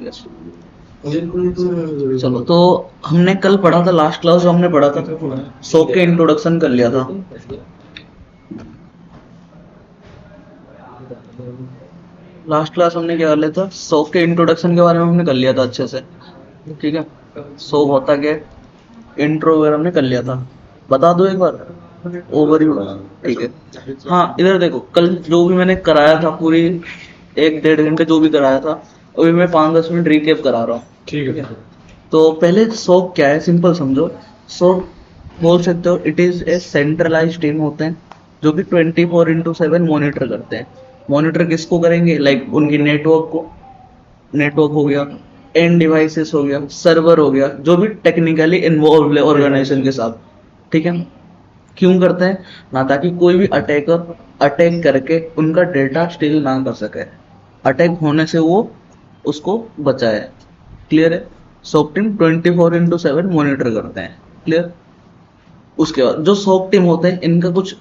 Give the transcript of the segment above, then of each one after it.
Yes. चलो, तो हमने कल पढ़ा था, लास्ट क्लास हमने पढ़ा था, सोक के इंट्रोडक्शन कर लिया था। लास्ट क्लास हमने क्या कर लिया था, सोक के इंट्रोडक्शन के बारे में हमने कर लिया था अच्छे से। ठीक है, सोक होता क्या, इंट्रो वगैरह हमने कर लिया था। बता दो एक बार ओवरव्यू। ठीक है, हाँ इधर देखो, कल जो भी मैंने कराया था पूरी 1-1.5 घंटे जो भी कराया था, अभी मैं 5-10 मिनट रिकेप करा रहा हूँ। ठीक है, तो पहले सोक क्या है, सिंपल समझो। सोक बोल सकते हो it is a centralise team होते हैं जो कि 24/7 मॉनिटर करते हैं। मॉनिटर किसको करेंगे, लाइक उनकी नेटवर्क को, नेटवर्क हो गया, एंड डिवाइसेस हो गया, सर्वर हो गया, जो भी टेक्निकली इन्वॉल्व है ऑर्गेनाइजेशन के साथ। ठीक है, क्यों करते हैं ना, ताकि कोई भी अटैकर अटैक करके उनका डेटा स्टील ना कर सके, अटैक होने से वो उसको बचाए। क्लियर है, सॉक टीम 24/7 मॉनिटर करते हैं। क्लियर। उसके बाद जो सॉक टीम होते हैं इनका कुछ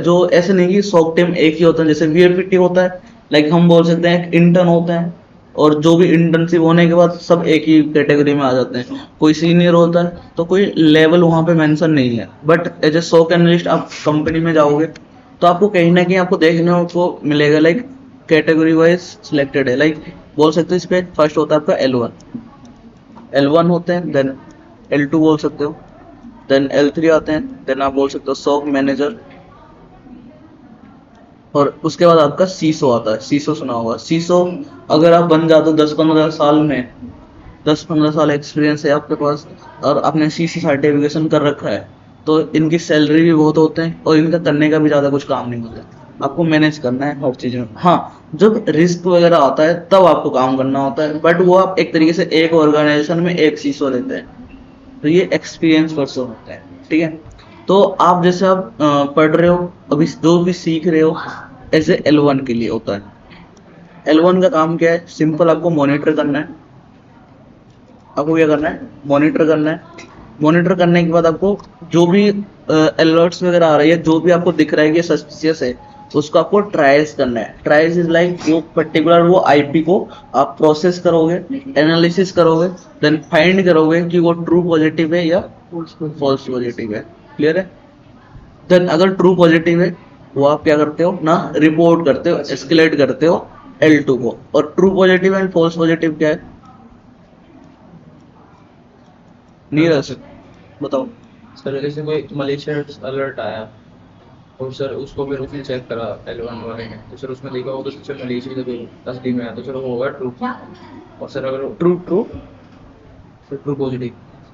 जो ऐसे नहीं कि सॉक टीम एक ही होता है, जैसे वीएपीटी होता है, लाइक हम बोल सकते हैं इंटर्न होते हैं, और जो भी इंटर्नशिप होने के बाद सब एक ही कैटेगरी में आ जाते हैं। कोई सीनियर होता है तो कोई लेवल वहाँ पे मेंशन नहीं है, but as a SOC analyst आप कंपनी में जाओगे तो आपको कहीं ना कहीं आपको देखने को मिलेगा, लाइक कैटेगरी वाइज सिलेक्टेड है। लाइक बोल सकते हो इस पे फर्स्ट होता है आपका L1 होते हैं, देन L2 बोल सकते हो, देन L3 आते हैं, देन आप बोल सकते हो सॉक मैनेजर, और उसके बाद आपका सीसो आता है। सीसो सुना होगा, सीसो अगर आप बन जाते हो 10-15 साल में, 10-15 साल एक्सपीरियंस है आपके पास, और आपने सीसी सर्टिफिकेशन कर रखा है, तो इनकी सैलरी भी बहुत होते हैं और इनका करने का भी ज़्यादा कुछ काम नहीं होता, आपको मैनेज करना है हर चीज़ में। हाँ, जब रिस्क वगैरह आता है तब आपको काम करना होता है, बट वो आप एक तरीके से एक ऑर्गेनाइजेशन में एक सीसो लेते हैं, तो ये एक्सपीरियंस पर्सन होता है। ठीक है, तो आप जैसे आप पढ़ रहे हो, अभी जो भी सीख रहे हो एज ए L1 के लिए होता है। L1 का काम क्या है, सिंपल, आपको मॉनिटर करना है। आपको क्या करना है, मॉनिटर करना है। मॉनिटर करने के बाद आपको जो भी अलर्ट्स वगैरह आ रही है, जो भी आपको दिख रहा है कि सस्पिशियस है, उसको आपको ट्राइस करना है। ट्राइस इज लाइक वो पर्टिकुलर वो आईपी को आप प्रोसेस करोगे, एनालिसिस करोगे, देन फाइंड करोगे कि वो ट्रू पॉजिटिव है या फॉल्स पॉजिटिव है। क्लियर है, देन अगर ट्रू पॉजिटिव है वो आप क्या करते हो ना, रिपोर्ट करते हो, एस्केलेट करते हो L2 को। और true positive and false positive क्या है, नहीं रह सकते, बताओ। सर जैसे कोई मलेशियस अलर्ट आया और सर उसको फिर उसने चेक करा L1 वाले ने, तो सर उसमें देखा होगा तो सर मलेशिया से तस्दीक में आया तो सर वो होगा ट्रू। और सर अगर ट्रू ट्रू ट्रू पॉजिटिव,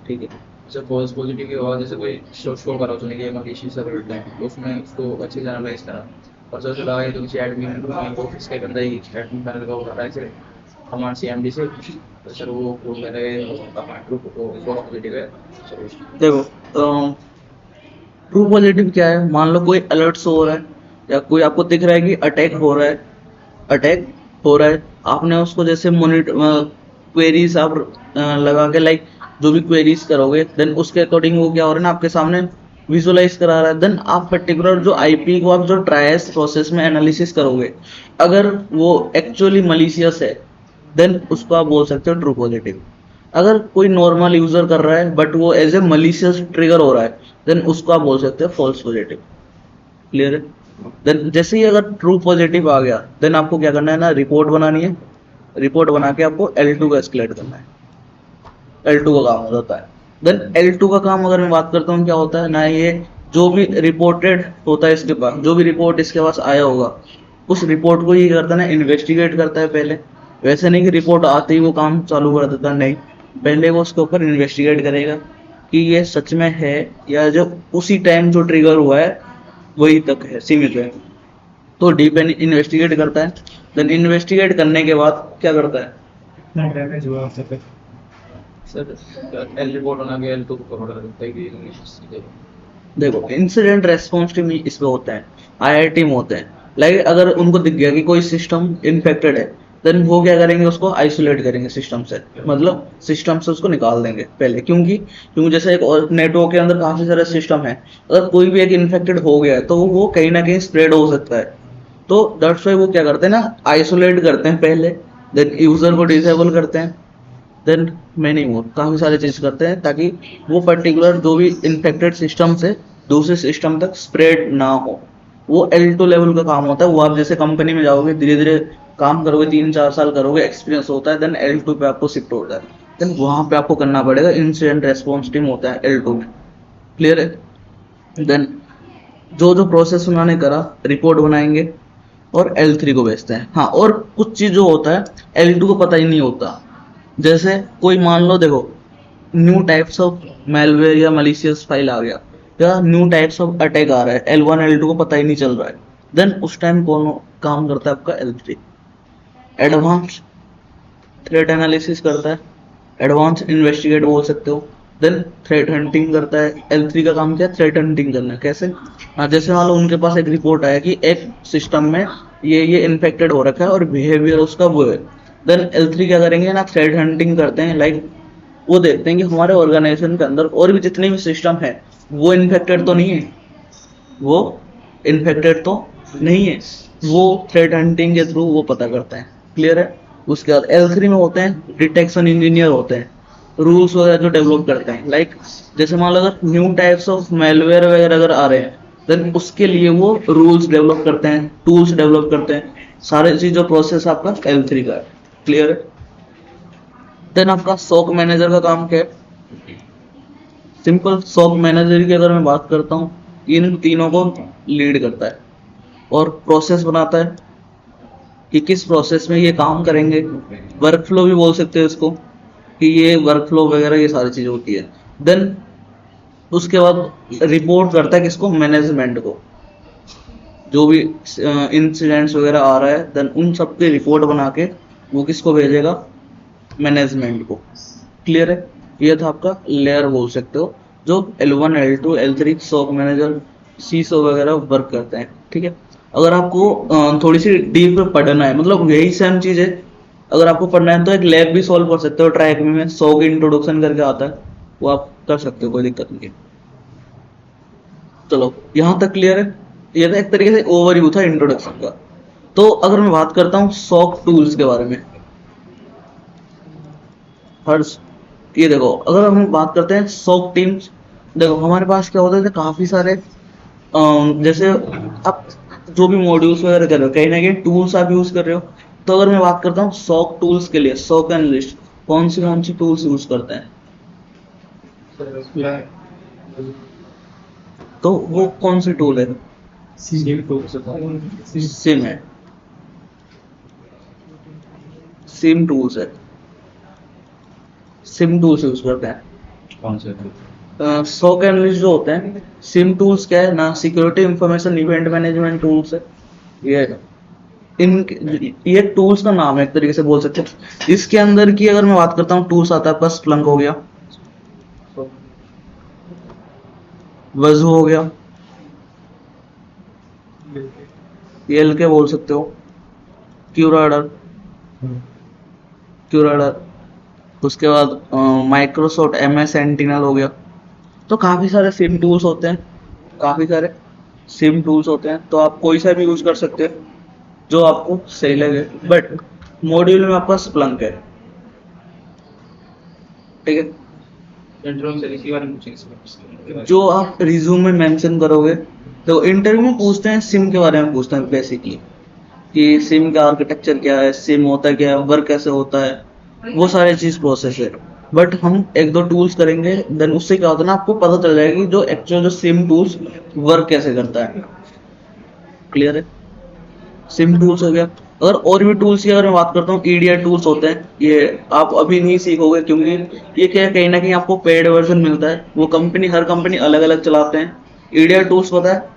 ठीक है, सर फॉल्स पॉजिटिव के बाद जैसे कोई शो करा उसने कि मलेशिया से अलर्ट है, तो उसमें उसको अच्छे से एनालाइज करा और सर लगा कि तो किसी एडमिन ऑफिस के अंदर ही एडमिन पैनल का वो कर रहा है सर हमारे CMD से, तो सर वो कह रहे हैं ट्रू फॉल्स पॉजिटिव है सर। देखो ट्रू पॉजिटिव क्या है, मान लो कोई अलर्ट हो रहा है या कोई आपको दिख रहा है कि अटैक हो रहा है, अटैक हो रहा है, आपने उसको जैसे मॉनिटर क्वेरीज आप लगा के, लाइक जो भी क्वेरीज करोगे, देन उसके अकॉर्डिंग वो क्या हो रहा है ना आपके सामने विजुअलाइज करा रहा है। देन आप पर्टिकुलर जो आईपी को आप जो ट्रायस प्रोसेस में एनालिसिस करोगे, अगर वो एक्चुअली मलिशियस है देन उसको आप बोल सकते हो ट्रू पॉजिटिव। अगर कोई नॉर्मल यूजर कर रहा है बट वो एज ए मलिशियस ट्रिगर हो रहा है, देन उसको आप बोल सकते हो फॉल्स पॉजिटिव। क्लियर है, देन जैसे ही अगर ट्रू पॉजिटिव आ गया, देन आपको क्या करना है ना, रिपोर्ट बनानी है। रिपोर्ट बना के आपको L2 का एस्केलेट करना है। L2 का काम हो जाता है। देन L2 का काम अगर मैं बात करता हूँ क्या होता है ना, ये जो भी रिपोर्टेड होता है इसके पास, जो भी रिपोर्ट इसके पास आया होगा, उस रिपोर्ट को ये करता है ना, इन्वेस्टिगेट करता है पहले। वैसे नहीं कि रिपोर्ट आते ही वो काम चालू कर देता, नहीं, पहले वो उसके ऊपर इन्वेस्टिगेट करेगा कि ये सच में है या जो उसी टाइम जो ट्रिगर हुआ है वही तक है, सीमित है। तो डीप इन्वेस्टिगेट करता है। देन इन्वेस्टिगेट करने के बाद क्या करता है, सर एल रिपोर्ट बना के L2 को फॉरवर्ड कर देता है कि देखो इंसिडेंट रेस्पॉन्स टीम इसमें होता है, IIT में होते हैं। लाइक अगर उनको दिख गया कि कोई सिस्टम इन्फेक्टेड है, देन वो क्या करेंगे, उसको आइसोलेट करेंगे सिस्टम से, मतलब सिस्टम से उसको निकाल देंगे पहले। क्योंकि जैसे एक और नेटवर्क के अंदर काफी सारे सिस्टम है, अगर कोई भी एक इन्फेक्टेड हो गया है तो वो कहीं ना कहीं स्प्रेड हो सकता है। तो दैट्स वाई वो क्या करते हैं ना, आइसोलेट करते हैं पहले, देन यूजर को डिसेबल करते हैं, देन मैनी मोर, काफ़ी सारी चीज़ करते हैं ताकि वो पर्टिकुलर जो भी इन्फेक्टेड सिस्टम से दूसरे सिस्टम तक स्प्रेड ना हो। वो L2 लेवल का काम होता है। वो आप जैसे कंपनी में जाओगे, धीरे धीरे काम करोगे, 3-4 साल करोगे, एक्सपीरियंस होता है, देन L2 पे आपको शिफ्ट होता है। देन वहाँ पे आपको करना पड़ेगा, इंसिडेंट रेस्पॉन्स टीम होता है L2 में। क्लियर है? देन जो जो प्रोसेस उन्होंने करा, रिपोर्ट बनाएंगे और L3 को भेजते हैं। हाँ, और कुछ चीज़ जो होता है L2 को पता ही नहीं होता। जैसे कोई मान लो, देखो न्यू टाइप्स ऑफ मेलवेयर या मलिशियस फाइल आ गया, या न्यू टाइप्स ऑफ अटैक आ रहा है, L1 L2 को पता ही नहीं चल रहा है, देन उस टाइम कौन काम करता है? आपका L3 एडवांस थ्रेट एनालिसिस करता है, एडवांस इन्वेस्टिगेट बोल सकते हो। देन थ्रेट हंटिंग करता है। L3 का काम क्या है? थ्रेट हंटिंग करना है। कैसे? हाँ, जैसे मान लो उनके पास एक रिपोर्ट आया कि एक सिस्टम में ये इन्फेक्टेड हो रखा है और बिहेवियर उसका वो है, देन L3 क्या करेंगे ना, थ्रेट हंटिंग करते हैं। लाइक वो देखते हैं कि हमारे ऑर्गेनाइजेशन के अंदर और भी जितने भी सिस्टम है वो इन्फेक्टेड तो नहीं है, वो इन्फेक्टेड तो नहीं है, वो थ्रेट हंटिंग के थ्रू वो पता करते हैं। क्लियर है? उसके बाद L3 में होते हैं डिटेक्शन इंजीनियर, होते हैं रूल्स वगैरह जो डेवलप करते हैं। लाइक जैसे मान लो अगर न्यू टाइप्स ऑफ मेलवेयर वगैरह अगर आ रहे हैं, देन उसके लिए वो रूल्स डेवलप करते हैं, टूल्स डेवलप करते हैं। सारे चीज जो प्रोसेस आपका L3 का है। क्लियर है? देन आपका SOC मैनेजर का काम क्या है? सिंपल, SOC मैनेजर की अगर मैं बात करता हूँ, इन तीनों को लीड करता है और प्रोसेस बनाता है कि किस प्रोसेस में ये काम करेंगे। वर्क फ्लो भी बोल सकते हैं इसको, कि ये वर्क फ्लो वगैरह ये सारी चीज़ होती है। देन उसके बाद रिपोर्ट करता है किसको? मैनेजमेंट को। जो भी इंसिडेंट्स वगैरह आ रहा है, देन उन सब की रिपोर्ट बना के वो किसको भेजेगा? मैनेजमेंट को। क्लियर है? ये था आपका लेयर बोल सकते हो, जो L1 L2 L3 SOC manager CISO वगैरह वर्क करते हैं। ठीक है? अगर आपको थोड़ी सी डीप पढ़ना है, मतलब यही सेम चीज़ है, अगर आपको पढ़ना है तो एक लैब भी सॉल्व कर सकते हो, ट्रैक में SOC इंट्रोडक्शन करके आता है, वो आप कर सकते हो, कोई दिक्कत नहीं है। चलो यहाँ तक क्लियर है? ये था एक तरीके से ओवरव्यू था इंट्रोडक्शन का। तो अगर मैं बात करता हूँ SOC टूल्स के बारे में, हर्ष, ये देखो अगर हम बात करते हैं SOC टीम्स, देखो हमारे पास क्या होता है, काफी सारे जैसे आप जो भी मॉड्यूल्स वगैरह कर रहे हो, कहीं ना कहीं टूल्स आप यूज कर रहे हो। तो अगर मैं बात करता हूँ SOC टूल्स के लिए, SOC एनालिस्ट कौन सी टूल्स यूज करते हैं? तो वो कौन सी टूल है? सिम है, सिम टूल्स है, सिम टूल्स यूज करते हैं। कौन से? SOC एनालिस्ट जो होते हैं, सिम टूल्स क्या है ना, security information event management tools है। ये इन ये टूल्स का नाम है, एक तरीके से बोल सकते हैं। इसके अंदर की अगर मैं बात करता हूँ, टूल्स आता है आपका Splunk हो गया, वजू हो गया, ELK बोल सकते हो, क्यूराडर, उसके बाद माइक्रोसॉफ्ट MS सेंटिनल हो गया। तो काफ़ी सारे सिम टूल्स होते हैं, काफ़ी सारे सिम टूल्स होते हैं, तो आप कोई सा भी यूज़ कर सकते हैं जो आपको सही लगे। बट मॉड्यूल में आपका Splunk है। ठीक है? इंटरव्यू से इसी बारे में पूछेंगे। जो आप रिज्यूम में मेंशन करोगे, तो इंटरव्यू में पूछते हैं सिम के बारे में, पूछते हैं बेसिकली कि सिम का आर्किटेक्चर क्या है, सिम होता क्या है, वर्क कैसे होता है, वो सारे चीज़ प्रोसेस है। बट हम एक दो टूल्स करेंगे, देन उससे क्या होता है ना, आपको पता चल जाएगा कि जो एक्चुअल जो सिम टूल्स वर्क कैसे करता है। क्लियर है? सिम टूल्स हो गया। अगर और भी टूल्स की अगर मैं बात करता हूँ, EDR टूल्स होते हैं। ये आप अभी नहीं सीखोगे, क्योंकि ये क्या है, कहीं ना कहीं आपको पेड वर्जन मिलता है, वो कंपनी, हर कंपनी अलग अलग चलाते हैं। EDR टूल्स पता है?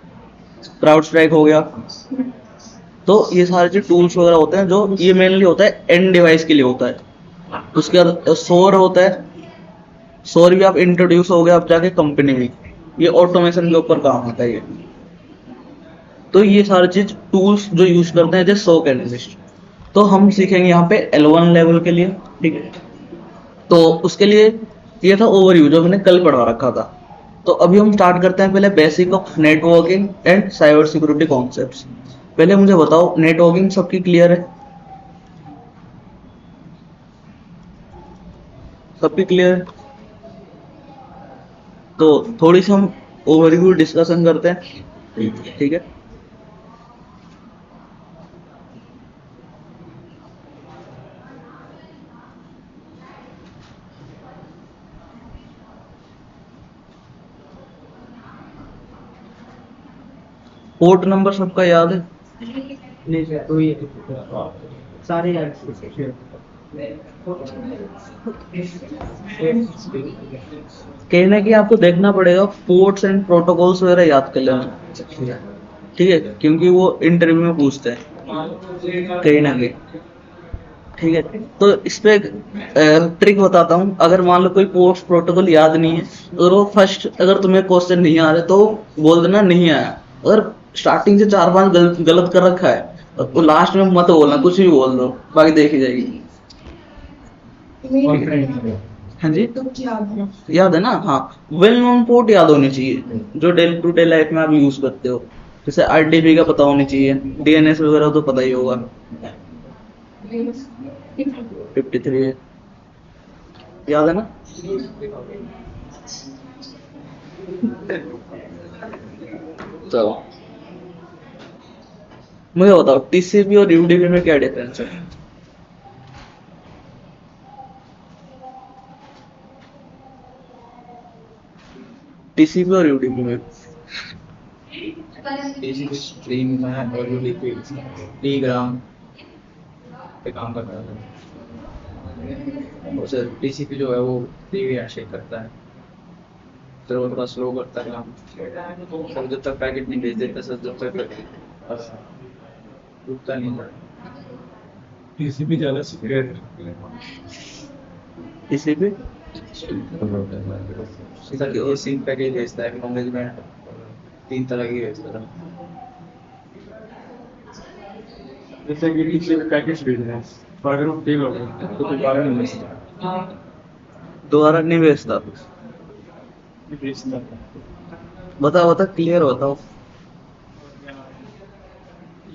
CrowdStrike हो गया। तो ये सारे जो टूल्स वगैरह होते हैं, जो ये मेनली होता है एंड डिवाइस के लिए होता है। उसके बाद सोर होता है, सोर भी आप इंट्रोड्यूस हो गया आप जाके कंपनी में, ये ऑटोमेशन के ऊपर काम होता है ये। तो ये सारी चीज टूल्स जो यूज करते हैं जैसे SOC एनालिस्ट, तो हम सीखेंगे यहाँ पे L1 लेवल के लिए। ठीक है? तो उसके लिए ये था ओवरव्यू जो मैंने कल पढ़ा रखा था। तो अभी हम स्टार्ट करते हैं पहले basic of networking and cyber security concepts. पहले मुझे बताओ, नेटवर्किंग सबकी क्लियर है? सबकी क्लियर है? तो थोड़ी सी हम ओवरव्यू डिस्कशन करते हैं, ठीक है? पोर्ट नंबर सबका याद है? नहीं सर, तो ये सारे यार कहना कि आपको देखना पड़ेगा, पोर्ट्स एंड प्रोटोकॉल्स वगैरह याद कर लेना, ठीक है? क्योंकि वो इंटरव्यू में पूछते हैं कहीं ना कहीं, ठीक है? तो इस पे ट्रिक बताता हूँ। अगर मान लो कोई पोस्ट प्रोटोकॉल याद नहीं है, अगर वो फर्स्ट, अगर तुम्हें क्वेश्चन नहीं आ रहे तो बोल देना नहीं आया। अगर स्टार्टिंग से 4-5 गलत कर रखा है तो लास्ट में मत बोलना, कुछ भी बोल दो, बाकी देखी जाएगी। हाँ जी, याद है ना? हाँ, वेल नोन पोर्ट याद होनी चाहिए जो डे टू डे लाइफ में आप यूज करते हो। जैसे आरडीपी का पता होनी चाहिए, डीएनएस वगैरह तो पता ही होगा। 53 है, याद है ना? चलो मुझे बताओ, टीसीपी और यूडीपी में क्या डिफरेंस है? टीसीपी और यूडीपी में टीसीपी स्ट्रीम है और यूडीपी टीग्राम पे काम कर रहा है। और सर टीसीपी जो है वो 3 हैंडशेक करता है, तो वो थोड़ा स्लो करता है काम। सर जब तक पैकेट नहीं भेज देता सर, जब तक रुकता नहीं है। टीसीपी ज्यादा सिक्योर है। टीसीपी सर ये सिंक पैकेज भेजता है, मैनेजमेंट 3 तरह की भेजता है। जैसे कि टीसीपी पैकेज भेज रहे हैं, और अगर वो फेल हो गए तो दोबारा नहीं भेजता। दोबारा नहीं भेजता? ये भेजता बताओ बताओ, क्लियर बताओ।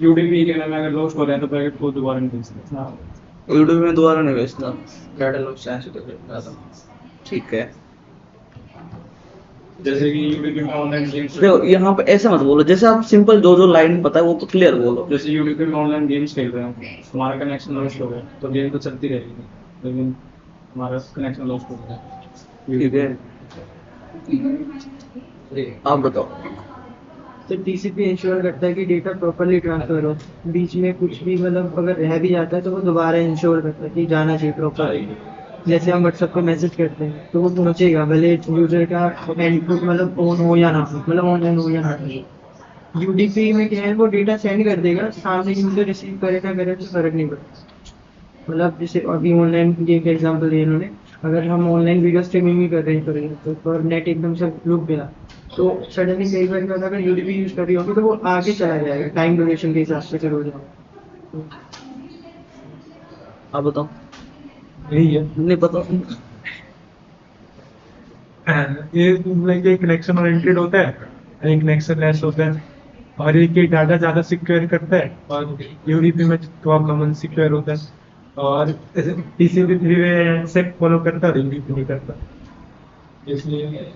यूडीपी के नाम में अगर लॉस्ट हो रहे हैं तो पैकेट को दोबारा नहीं भेजता। यूडीपी में दोबारा नहीं भेजता, डाटा लॉस चांस होता है। ठीक है? जैसे कि यूडीपी में ऑनलाइन गेम्स, देखो यहाँ पे ऐसे मत बोलो, जैसे आप सिंपल जो जो लाइन पता है वो तो क्लियर बोलो। जैसे यूडीपी में ऑनलाइन गेम्स खेल रहे हैं, हमारा कनेक्शन लॉस्ट हो गया तो गेम तो चलती रहेगी, लेकिन हमारा कनेक्शन लॉस्ट हो गया। ठीक है, आप बताओ। तो टीसीपी इंश्योर करता है कि डेटा प्रॉपरली ट्रांसफर हो, बीच में कुछ भी मतलब अगर रह भी जाता है तो वो दोबारा इंश्योर करता है कि जाना चाहिए प्रॉपर। जैसे हम व्हाट्सएप पे मैसेज करते हैं तो वो पहुंचेगा, भले यूजर का इनपुट मतलब ऑन हो या ना हो, मतलब ऑनलाइन हो या ना हो। यूडीपी में क्या है, वो डेटा सेंड कर देगा, सामने यूजर रिसीव करे ना करे तो फर्क नहीं पड़ता। मतलब जैसे अभी ऑनलाइन गेम का एग्जांपल दिया इन्होंने, अगर हम ऑनलाइन वीडियो स्ट्रीमिंग भी कर रहे हैं तो पर नेट एकदम से रुक गया तो सडनली कई बार क्या होता है, अगर यूडीपी यूज कर रही होगी तो वो आगे चला जाएगा टाइम ड्यूरेशन के हिसाब से, चलो जाओ। आप बताओ। यही है नहीं पता? ये लाइक एक कनेक्शन ओरिएंटेड होता है, एक कनेक्शन लेस होता है, और एक ही डाटा ज्यादा सिक्योर करता है, और यूडीपी में थोड़ा कम सिक्योर होता है, और टीसीपी 3 वे से फॉलो करता है, यूडीपी नहीं करता, इसलिए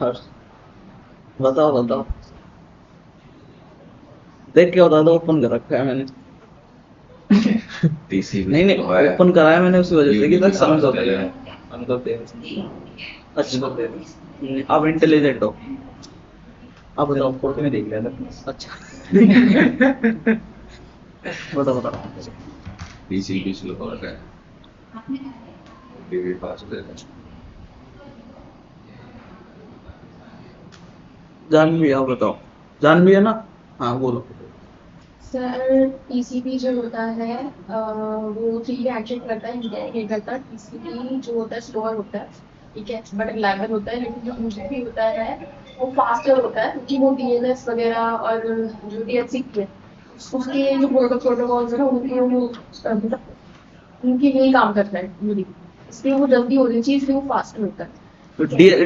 हाँ, बताओ बताओ। देख के बता दो, ओपन कर रखा है मैंने। नहीं नहीं, ओपन कराया मैंने उसी वजह से कि तक समझ हो गया। अनुभव दे अच्छा, आप इंटेलिजेंट हो। आप बताओ। फोटो में देख लिया था। अच्छा बताओ बताओ। टीसीपी स्लो हो रहा है, टीवी पास हो जाएगा। जानवी, आप बताओ। जानवी है ना? हाँ बोलो। सर टीसीपी जो होता है वो 3 हैंडशेक करता है, इंटरनेट करता है। टीसीपी जो होता है स्लोअर होता है, ठीक है, बट रिलायबल होता है। लेकिन जो यूडीपी होता है वो फास्टर होता है, क्योंकि वो डीएनएस वगैरह और जो डीएचसीपी है उसके जो प्रोटोकॉल्स है ना उनके लिए काम करता है यूडीपी, इसलिए वो जल्दी होनी चाहिए, इसलिए वो फास्टर होता है। तो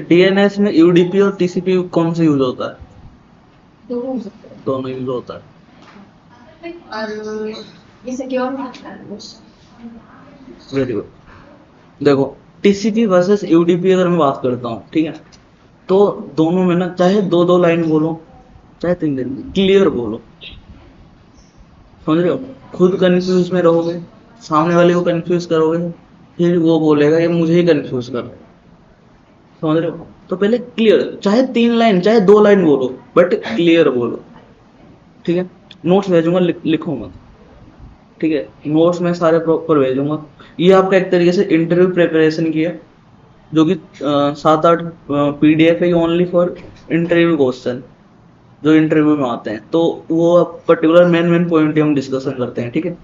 डीएनएस में यूडीपी और टीसीपी कौन सा यूज होता है? दोनों हो सकते हैं। दोनों यूज होता है। और ये सिक्योर नहीं है। Very good. देखो, टीसीपी वर्सेस यूडीपी अगर मैं बात करता हूँ, ठीक है, तो दोनों में ना चाहे दो दो लाइन बोलो, चाहे तीन दिन, क्लियर बोलो। समझ रहे हो? खुद कंफ्यूज में रहोगे, सामने वाले को कंफ्यूज करोगे, फिर वो बोलेगा ये मुझे ही कंफ्यूज कर रहा है। समझ रहे हो? तो पहले क्लियर, चाहे तीन लाइन चाहे दो लाइन बोलो, बट क्लियर बोलो। ठीक है? नोट्स भेजूंगा, लिखो मत। ठीक है? नोट्स में सारे प्रॉपर भेजूंगा। ये आपका एक तरीके से इंटरव्यू प्रिपरेशन की है, जो कि 7-8 PDF है ओनली फॉर इंटरव्यू क्वेश्चन, जो इंटरव्यू में आते हैं। तो वो पर्टिकुलर मेन मेन पॉइंट हम डिस्कशन करते हैं। ठीक है?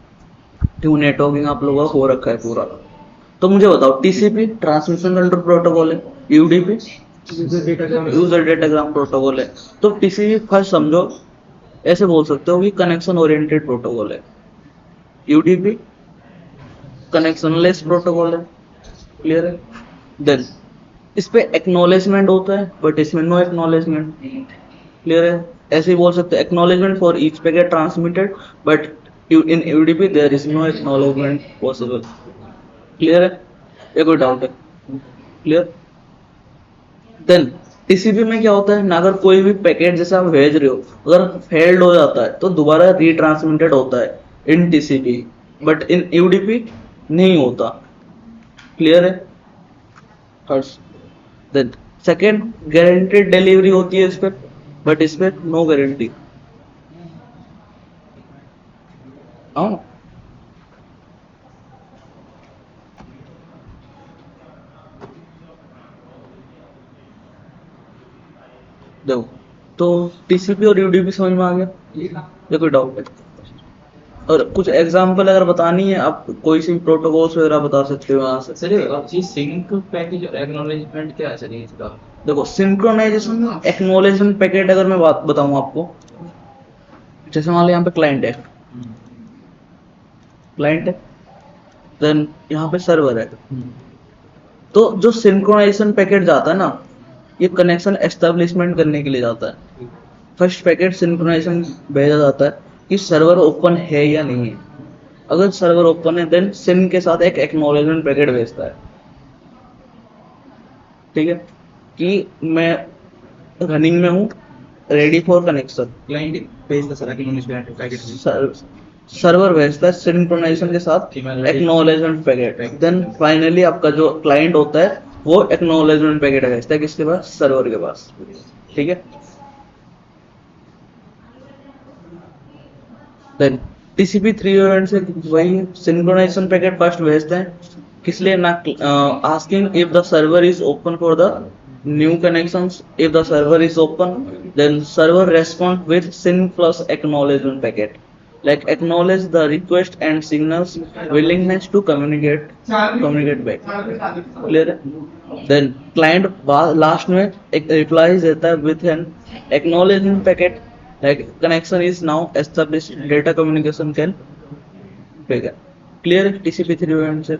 क्यों नेटवर्किंग आप लोगों का हो रखा है पूरा। तो मुझे बताओ, टीसीपी ट्रांसमिशन कंट्रोल प्रोटोकॉल है, यूडीपी यूजर डेटाग्राम प्रोटोकॉल है। तो टीसीपी फर्स्ट समझो, ऐसे बोल सकते हो कि कनेक्शन ओरिएंटेड प्रोटोकॉल है, यूडीपी कनेक्शनलेस प्रोटोकॉल है। क्लियर है? देन इस पे एक्नॉलेजमेंट होता है, बट इसमें नो एक्नॉलेजमेंट। क्लियर है? ऐसे ही बोल सकते हैं, acknowledgement for each packet transmitted, but in UDP there is no acknowledgement possible. Clear है? ये कोई डाउट है? क्लियर? देन टीसीपी में क्या होता है ना, अगर कोई भी पैकेट जैसे आप भेज रहे हो, अगर फेल्ड हो जाता है तो दोबारा रीट्रांसमिटेड होता है in TCP, but in UDP नहीं होता। क्लियर है? First. Then second, guaranteed delivery होती है इस पे, बट इस पे नो गारंटी। हाँ, देखो, तो टीसीपी और यूडीपी समझ में आ गया? ये कोई डाउट है? और कुछ एग्जांपल अगर बतानी है, आप कोई सी प्रोटोकॉल्स वगैरह बता सकते हो यहाँ से। सर ये सिंक पैकेज और एक्नॉलेजमेंट क्या है सर इसका? देखो, सिंक्रोनाइजेशन एक्नॉलेजमेंट पैकेट अगर मैं बात बताऊं आपको, जैसे मान लो यहाँ पे क्लाइंट है, देन यहाँ पे सर्वर है। तो जो सिंक्रोनाइजेशन पैकेट जाता है ना, ये कनेक्शन एस्टेब्लिशमेंट करने के लिए जाता है। फर्स्ट पैकेट सिंक्रोनाइजेशन भेजा जाता है कि सर्वर ओपन है या नहीं है। अगर सर्वर ओपन है, देन सिन के साथ एक एक्नॉलेजमेंट पैकेट भेजता है। ठीक है? कि मैं रनिंग में हूँ, रेडी फॉर कनेक्शन। क्लाइंट भेजता सर एक्नॉलेजमेंट पैकेट सर्वर भेजता है सिंक्रोनाइजेशन के साथ एक्नॉलेजमेंट पैकेट। देन फाइनली आपका जो क्लाइंट होता है वो एक्नॉलेजमेंट पैकेट भेजता है किसके पास? सर्वर के पास। ठीक है? देन टीसीपी 3 इवेंट से वही सिंक्रोनाइजेशन पैकेट फर्स्ट भेजते हैं, किस लिए ना, asking if the server is open for the new connections. If the server is open, then server respond with SYN plus acknowledgement packet, like acknowledge the request and signals willingness to communicate back. Clear है? Then client last में एक reply देता है with an acknowledgement packet like connection is now established, data communication can begin. Clear है? TCP 3 event से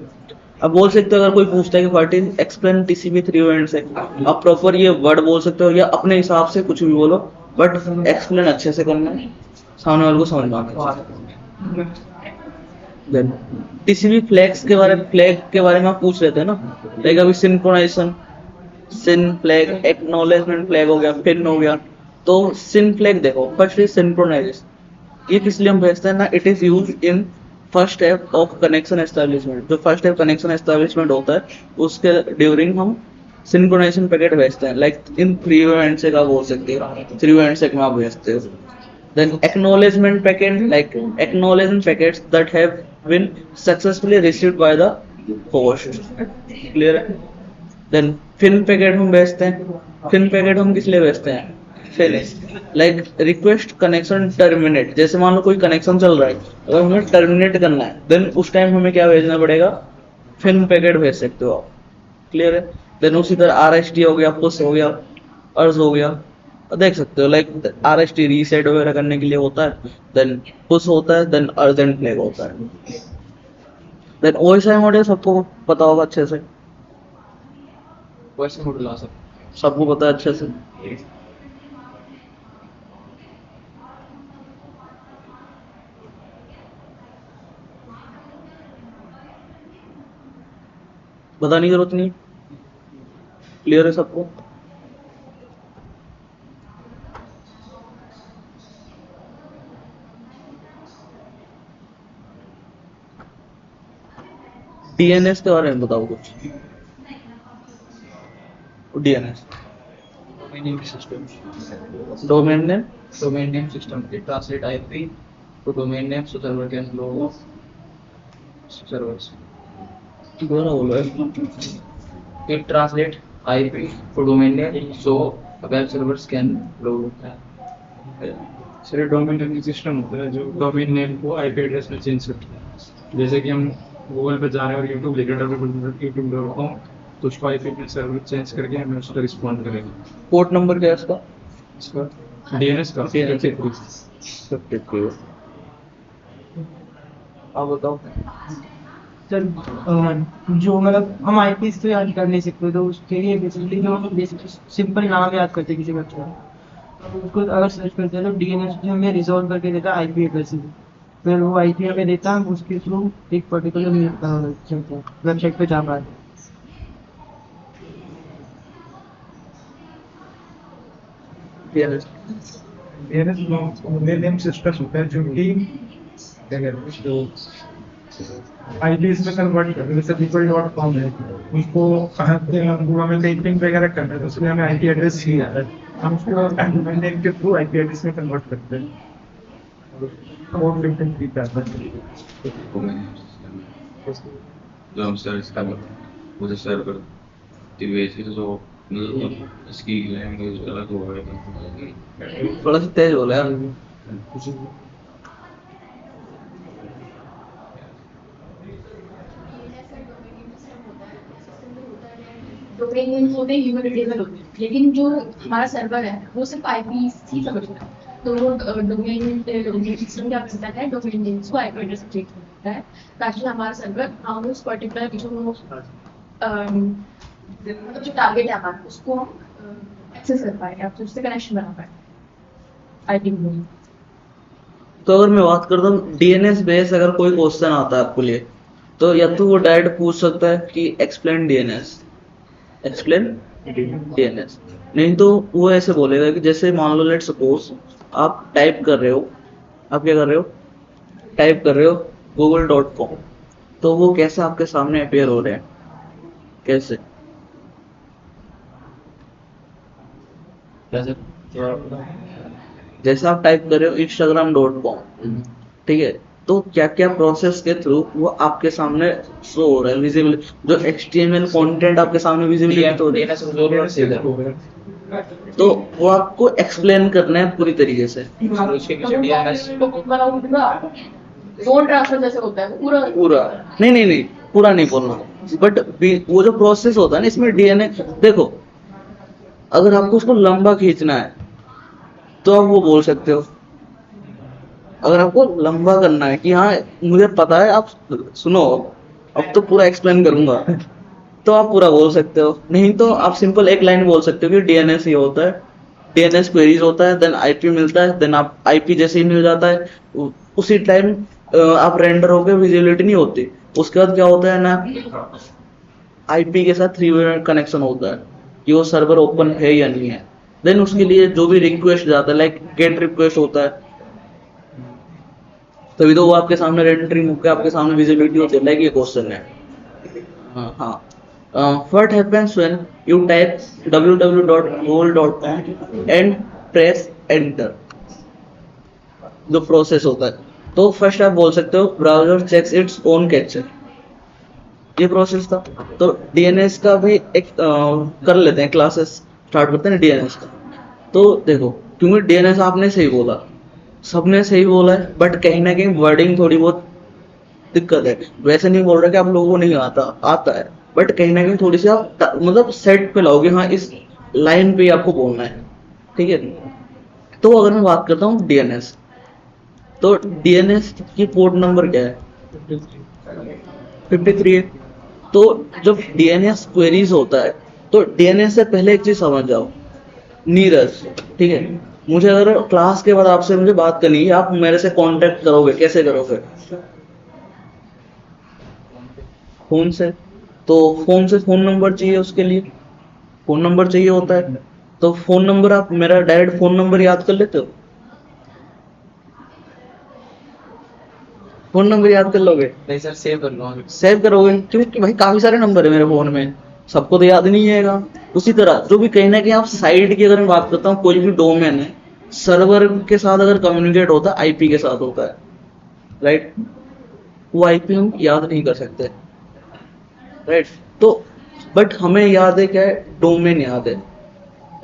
अब बोल सकते हो, अगर कोई पूछता है कि what is explain TCP 3 event से, आप प्रॉपर ये वर्ड बोल सकते हो या अपने हिसाब से कुछ भी बोलो, बट एक्सप्लेन अच्छे से करना है, सामने वाले को समझ में आना। देन टीसीपी फ्लैग्स के बारे में आप पूछ रहे थे ना, लाइक अभी सिंक्रोनाइजेशन, सिन फ्लैग, एक्नॉलेजमेंट फ्लैग हो गया, पिन हो गया। तो सिन फ्लैग देखो, फर्स्ट इज सिंक्रोनाइजेशन। ये किस लिए हम भेजते हैं ना, it is use in first step of connection establishment. जो फर्स्ट स्टेप कनेक्शन एस्टेब्लिशमेंट होता है, उसके ड्यूरिंग हम सिंक्रोनाइजेशन पैकेट भेजते हैं, लाइक इन 3 इवेंट से का बोल सकते हो, 3 इवेंट से आप भेजते हो। Then acknowledgement packet, like acknowledgement packets that have been successfully received by the host. Clear है? Then fin packet हम भेजते हैं। fin packet हम किस लिए भेजते हैं? like request connection terminate, जैसे मान लो कोई कनेक्शन चल रहा है, अगर हमें टर्मिनेट करना है, देन उस टाइम हमें क्या भेजना पड़ेगा? फिन पैकेट भेज सकते हो आप। क्लियर है? देन उसी तरह RST हो गया, पुश हो गया, अर्ज हो गया, देख सकते हो, लाइक RST रीसेट वगैरह करने के लिए होता है, देन पुश होता है, देन अर्जेंट फ्लैग होता है। देन OSI मॉडल सबको पता होगा अच्छे से, वैसे मॉडल आ सर सबको पता है अच्छे से। बताने की जरूरत नहीं, क्लियर है सबको? डीएनएस के बारे में बताओ कुछ। DNS domain name, domain name system, it translate IP to domain name so server can load servers. दोबारा बोलो। It translate IP to domain name so web servers can load. Sir domain name system होता है जो domain name को IP address में change करता है। जैसे कि हम गूगल पे जा रहे हैं और यूट्यूब लिख रहे हैं youtube.com, तो उसको आईपी एड्रेस सर्वर चेंज करके हमें उस पर रिस्पॉन्ड करेंगे। पोर्ट नंबर क्या है इसका? इसका डीएनएस का 53। आप बताओ। सर जो मतलब हम आईपीएस तो याद कर नहीं सकते, तो उसके लिए बेसिकली जो हम बेसिक सिंपल नाम याद करते हैं किसी बच्चे का, तो उसको अगर सर्च करते हैं तो डीएनएस जो हमें रिजॉल्व करके देता है आईपी एड्रेस, फिर वो आईपी हमें देता है, हम उसके थ्रू एक पर्टिकुलर वेबसाइट पे जा पाते हैं। डीएनएस डोमेन नेम सिस्टम होता है जो कि क्या कहते हैं जो आईपीएस में कन्वर्ट करते हैं। जैसे people.com है, उसको गूगल में कहीं पिंग वगैरह करना है तो उसमें हमें आईपी एड्रेस ही आता है, हम उसको डोमेन नेम के थ्रू आईपी एड्रेस में कन्वर्ट करते हैं। और 53 पे आता है। जो हम सर्च कर मुझे सर्वर वैसे जो इसकी लैंग्वेज अलग होगा। थोड़ा सा तेज बोला यार। डोमेन नेम्स होते हैं ह्यूमन रिटेबल होते हैं, लेकिन जो हमारा सर्वर है वो सिर्फ आईपी ही समझता है। तो वो डोमेन सिस्टम क्या करता है, डोमेन नेम्स को आईपी एड्रेस चेक करता है ताकि हमारा सर्वर हम उस पर्टिकुलर जो मतलब जो टारगेट है हमारा उसको हम एक्सेस कर पाए या फिर उससे कनेक्शन बना पाए आईपी में। तो अगर मैं बात करता हूँ डीएनएस बेस, अगर कोई क्वेश्चन आता है आपके लिए तो या तो वो डायरेक्ट पूछ सकता है कि एक्सप्लेन डीएनएस, एक्सप्लेन डीएनएस, नहीं तो वो ऐसे बोलेगा कि जैसे मान लो लेट सपोज आप टाइप कर रहे हो, आप क्या कर रहे हो, टाइप कर रहे हो google.com, तो वो कैसे आपके सामने अपेयर हो रहे हैं, कैसे? जैसे जैसे आप टाइप कर रहे हो instagram.com, ठीक है, तो क्या क्या प्रोसेस के थ्रू वो आपके सामने शो हो रहा है, विजिबल जो HTML कंटेंट आपके सामने विजिबिलिटी तो हो रही है, DNS रिजॉल्वर से तो वो आपको एक्सप्लेन करना है पूरी तरीके से। उसके पीछे डीएनएस जोन ट्रांसफर जैसे होता है पूरा पूरा नहीं पूरा नहीं बोलना, बट वो जो प्रोसेस होता है ना इसमें डीएनएस, देखो अगर आपको उसको लंबा खींचना है तो आप वो बोल सकते हो। अगर आपको लंबा करना है कि हाँ मुझे पता है, आप सुनो अब तो पूरा एक्सप्लेन करूंगा, तो आप पूरा बोल सकते हो। नहीं तो आप सिंपल एक लाइन बोल सकते हो कि डीएनएस ये होता है, डीएनएस क्वेरीज होता है, देन आईपी मिलता है, देन आप आईपी जैसे ही मिल जाता है उसी टाइम आप रेंडर होकर विजिबिलिटी नहीं होती, उसके बाद क्या होता है ना आईपी के साथ 3 वे कनेक्शन होता है कि वो सर्वर ओपन है या नहीं है, देन उसके लिए जो भी रिक्वेस्ट जाता है लाइक गेट रिक्वेस्ट होता है, तभी तो वो आपके सामने रेंडरिंग होकर आपके सामने विजिबिलिटी होती है। लाइक ये क्वेश्चन है, हाँ what happens when you type www.google.com and press enter, जो प्रोसेस होता है, तो फर्स्ट आप बोल सकते हो browser checks its own capture, ये प्रोसेस था। तो डीएनएस का भी एक कर लेते हैं, क्लासेस स्टार्ट करते हैं डीएनएस का। तो देखो क्योंकि डीएनएस आपने सही बोला, सबने सही बोला है, बट कहीं ना कहीं वर्डिंग थोड़ी बहुत दिक्कत है। वैसे नहीं बोल रहा कि आप लोगों को नहीं आता है, बट कहीं ना कहीं थोड़ी सी आप मतलब सेट पे लाओगे, हाँ इस लाइन पे आपको बोलना है, ठीक है। तो अगर मैं बात करता हूँ डीएनएस, तो डीएनएस की पोर्ट नंबर क्या है, 53 है। तो जब डीएनएस क्वेरीज होता है तो डीएनएस से पहले एक चीज समझ जाओ, नीरज, ठीक है, मुझे अगर क्लास के बाद आपसे मुझे बात करनी है, आप मेरे से कांटेक्ट करोगे, कैसे करोगे, फोन से, तो फोन से फोन नंबर चाहिए, उसके लिए फोन नंबर चाहिए होता है। तो फोन नंबर, आप मेरा डायरेक्ट फोन नंबर याद कर लेते हो? फोन नंबर याद कर लोगे? नहीं सर, सेव कर लो। सेव करोगे, क्योंकि भाई काफी सारे नंबर है मेरे फोन में, सबको तो याद नहीं आएगा। उसी तरह जो भी कहीं ना कहीं आप साइट की अगर मैं बात करता हूँ, कोई भी डोमेन है, सर्वर के साथ अगर कम्युनिकेट होता है, आईपी के साथ होता है, राइट? वो आईपी हम याद नहीं कर सकते, राइट? तो बट हमें याद है क्या है? डोमेन याद है,